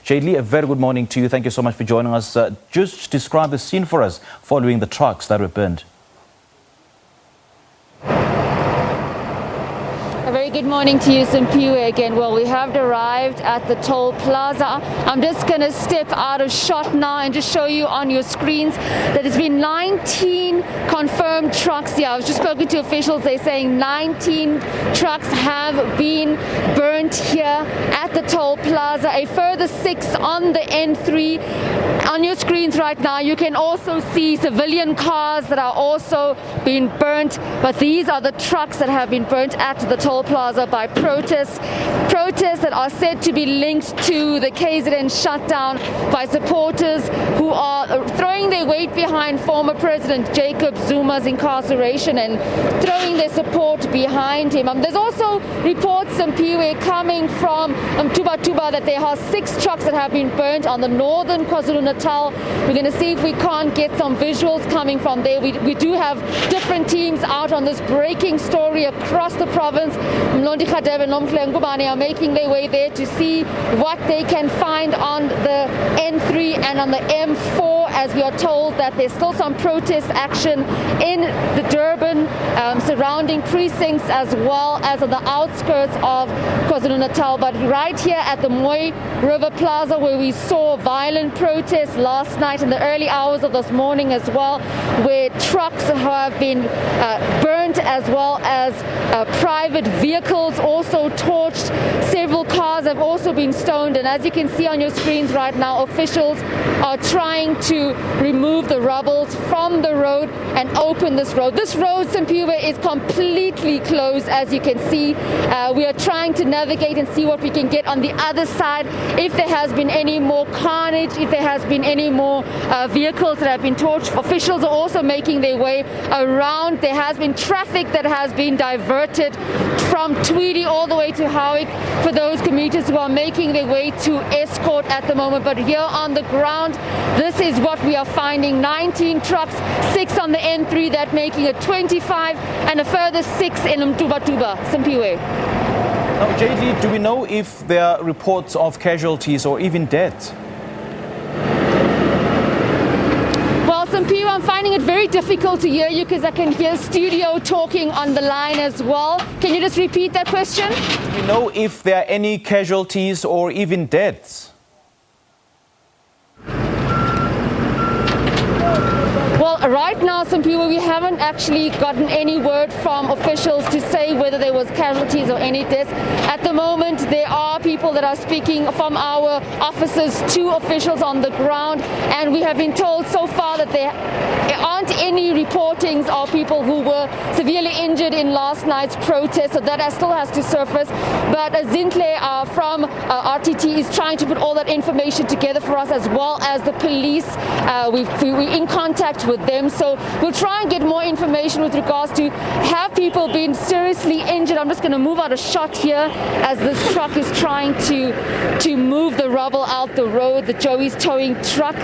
Jadely, a very good morning to you. Thank you so much for joining us. Just describe the scene for us following the trucks that were burned. A very good morning to you, Simpiwe, again. Well, we have arrived at the toll plaza. I'm just going to step out of shot now and just show you on your screens that there's been 19 confirmed trucks here. I was just spoken to officials. They're saying 19 trucks have been burnt here at the toll plaza. A further 6 on the N3. On your screens right now, you can also see civilian cars that are also being burnt. But these are the trucks that have been burnt at the toll plaza by protests that are said to be linked to the KZN shutdown by supporters who are throwing their weight behind former President Jacob Zuma's incarceration and throwing their support behind him. There's also reports, Simpiwe, coming from Tuba that there are 6 trucks that have been burnt on the northern KwaZulu-Natal. We're going to see if we can't get some visuals coming from there. We do have different teams out on this breaking story across the province. Mlondi Khadebe and Nomhle Ngubane are making their way there to see what they can find on the N3 and on the M4, as we are told that there's still some protest action in the Durban surrounding precincts as well as on the outskirts of KwaZulu-Natal. But right here at the Mooi River Plaza, where we saw violent protests last night in the early hours of this morning as well, where trucks have been burnt as well as private vehicles also torched. Several cars have also been stoned, and as you can see on your screens right now, officials are trying to remove the rubble from the road and open this road. This road, Simpiwe, is completely closed, as you can see. We are trying to navigate and see what we can get on the other side, if there has been any more carnage, if there has been any more vehicles that have been torched. Officials are also making their way around. There has been traffic that has been diverted from Tweedy all the way to Howick for those commuters who are making their way to Escort at the moment. But here on the ground, this is what we are finding. 19 trucks, 6 on the N3, that making it 25, and a further 6 in Tuba, Simpiwe. Now, Jadely, do we know if there are reports of casualties or even deaths? Simpiwe, I'm finding it very difficult to hear you because I can hear studio talking on the line as well. Can you just repeat that question? Do we know if there are any casualties or even deaths? Well, right now, Simpiwe, we haven't actually gotten any word from officials to say whether there was casualties or any deaths. At the moment, there are people that are speaking from our officers to officials on the ground, and we have been told so far that there aren't any reportings of people who were severely injured in last night's protest, so that still has to surface. But Zintle from RTT is trying to put all that information together for us, as well as the police. We're in contact with them, so we'll try and get more information with regards to have people been seriously injured. I'm just going to move out a shot here as this truck is trying to move the rubble out the road, the Joey's towing truck.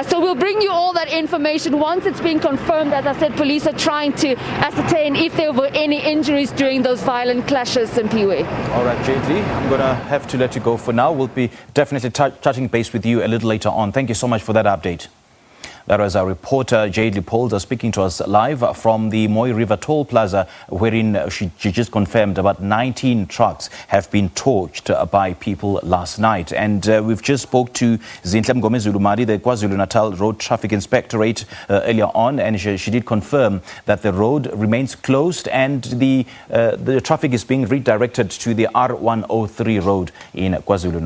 So we'll bring you all that information once it's been confirmed. As I said, police are trying to ascertain if there were any injuries during those violent clashes, Simpiwe. All right, Jadely, I'm going to have to let you go for now. We'll be definitely touching base with you a little later on. Thank you so much for that update. That was our reporter, Jadely Polder, speaking to us live from the Mooi River Toll Plaza, wherein she just confirmed about 19 trucks have been torched by people last night. And we've just spoke to Zintle Mgomezulumadi, the KwaZulu-Natal Road Traffic Inspectorate, earlier on, and she did confirm that the road remains closed and the traffic is being redirected to the R103 road in KwaZulu-Natal.